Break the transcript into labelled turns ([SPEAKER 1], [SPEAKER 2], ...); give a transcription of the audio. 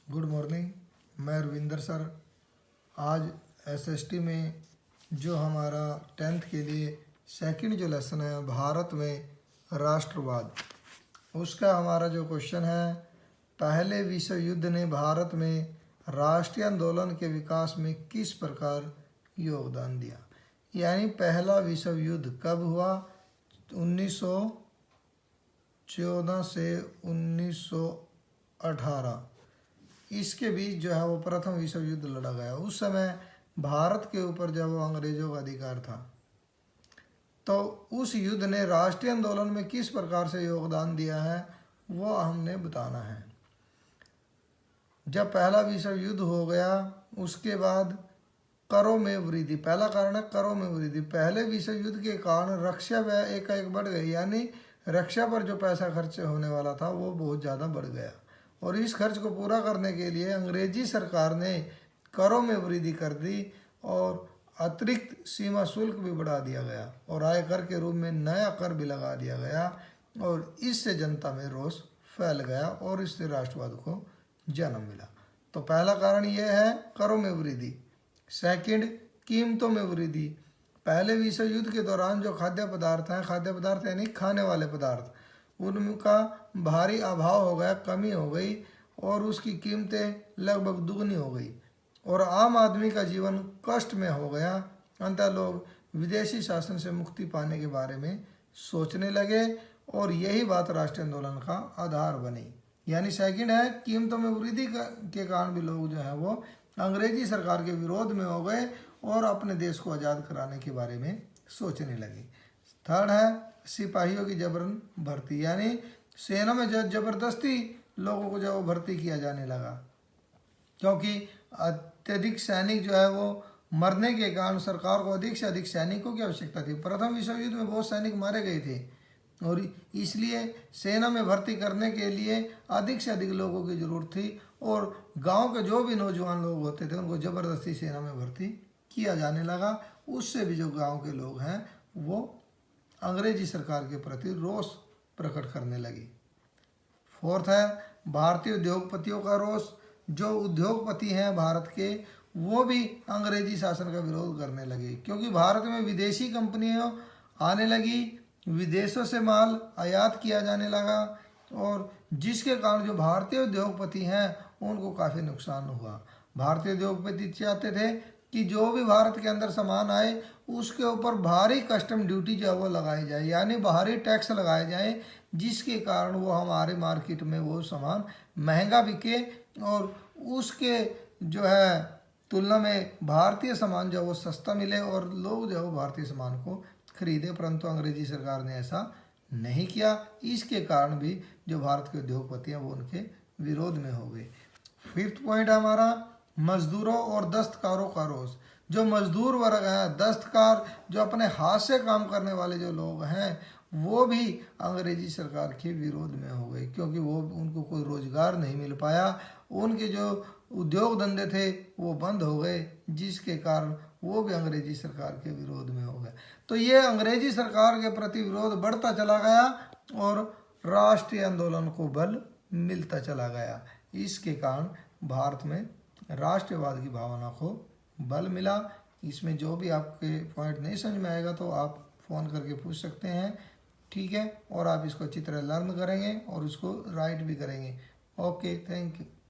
[SPEAKER 1] Good morning. मैं Ravinder sir. आज SST में जो हमारा 10th के लिए सेकंड जो लेसन है भारत में राष्ट्रवाद, उसका हमारा जो क्वेश्चन है, पहले विश्व युद्ध ने भारत में राष्ट्रीय आंदोलन के विकास में किस प्रकार योगदान दिया। यानी पहला विश्व युद्ध कब हुआ? 1914 से 1918, इसके बीच जो है वो प्रथम विश्व युद्ध लड़ा गया। उस समय भारत के ऊपर जब वो अंग्रेजों का अधिकार था, तो उस युद्ध ने राष्ट्रीय आंदोलन में किस प्रकार से योगदान दिया है वो हमने बताना है। जब पहला विश्व युद्ध हो गया, उसके बाद करों में वृद्धि, पहला कारण है करों में वृद्धि। पहले विश्व युद्ध के कारण रक्षा व्यय एकाएक बढ़ गई, यानी रक्षा पर जो पैसा खर्च होने वाला था वो बहुत ज़्यादा बढ़ गया, और इस खर्च को पूरा करने के लिए अंग्रेजी सरकार ने करों में वृद्धि कर दी और अतिरिक्त सीमा शुल्क भी बढ़ा दिया गया, और आयकर के रूप में नया कर भी लगा दिया गया, और इससे जनता में रोष फैल गया और इससे राष्ट्रवाद को जन्म मिला। तो पहला कारण यह है करों में वृद्धि। सेकंड, कीमतों में वृद्धि। पहले विश्व युद्ध के दौरान जो खाद्य पदार्थ हैं, खाद्य पदार्थ यानी खाने वाले पदार्थ, उनका भारी अभाव हो गया, कमी हो गई, और उसकी कीमतें लगभग दुगनी हो गई, और आम आदमी का जीवन कष्ट में हो गया। अंततः लोग विदेशी शासन से मुक्ति पाने के बारे में सोचने लगे, और यही बात राष्ट्रीय आंदोलन का आधार बनी। यानी सेकंड है कीमतों में वृद्धि के कारण भी लोग जो है वो अंग्रेजी सरकार के विरोध में हो गए और अपने देश को आज़ाद कराने के बारे में सोचने लगे। थर्ड है सिपाहियों की जबरन भर्ती, यानी सेना में जो जबरदस्ती लोगों को जो भर्ती किया जाने लगा, क्योंकि अत्यधिक सैनिक जो है वो मरने के कारण सरकार को अधिक से अधिक सैनिकों की आवश्यकता थी। प्रथम विश्व युद्ध में बहुत सैनिक मारे गए थे, और इसलिए सेना में भर्ती करने के लिए अधिक से अधिक लोगों की ज़रूरत थी, और गांव के जो भी नौजवान लोग होते थे उनको ज़बरदस्ती सेना में भर्ती किया जाने लगा। उससे भी जो गांव के लोग हैं वो अंग्रेजी सरकार के प्रति रोष प्रकट करने लगी। फोर्थ है भारतीय उद्योगपतियों का रोष। जो उद्योगपति हैं भारत के, वो भी अंग्रेजी शासन का विरोध करने लगे, क्योंकि भारत में विदेशी कंपनियां आने लगी, विदेशों से माल आयात किया जाने लगा, और जिसके कारण जो भारतीय उद्योगपति हैं उनको काफ़ी नुकसान हुआ। भारतीय उद्योगपति चाहते थे कि जो भी भारत के अंदर सामान आए उसके ऊपर भारी कस्टम ड्यूटी जो है वो लगाई जाए, यानी भारी टैक्स लगाए जाए, जिसके कारण वो हमारे मार्केट में वो सामान महंगा बिके, और उसके जो है तुलना में भारतीय सामान जो है वो सस्ता मिले, और लोग जो है वो भारतीय सामान को खरीदे। परंतु अंग्रेजी सरकार ने ऐसा नहीं किया। इसके कारण भी जो भारत के उद्योगपति हैं वो उनके विरोध में हो गए। फिफ्थ पॉइंट है हमारा मजदूरों और दस्तकारों का रोष। जो मजदूर वर्ग है, दस्तकार, जो अपने हाथ से काम करने वाले जो लोग हैं, वो भी अंग्रेजी सरकार के विरोध में हो गए, क्योंकि वो उनको कोई रोजगार नहीं मिल पाया, उनके जो उद्योग धंधे थे वो बंद हो गए, जिसके कारण वो भी अंग्रेजी सरकार के विरोध में हो गए। तो ये अंग्रेजी सरकार के प्रति विरोध बढ़ता चला गया और राष्ट्रीय आंदोलन को बल मिलता चला गया। इसके कारण भारत में राष्ट्रवाद की भावना को बल मिला। इसमें जो भी आपके पॉइंट नहीं समझ में आएगा तो आप फ़ोन करके पूछ सकते हैं, ठीक है, और आप इसको अच्छी तरह लर्न करेंगे और उसको राइट भी करेंगे। Okay, thank you.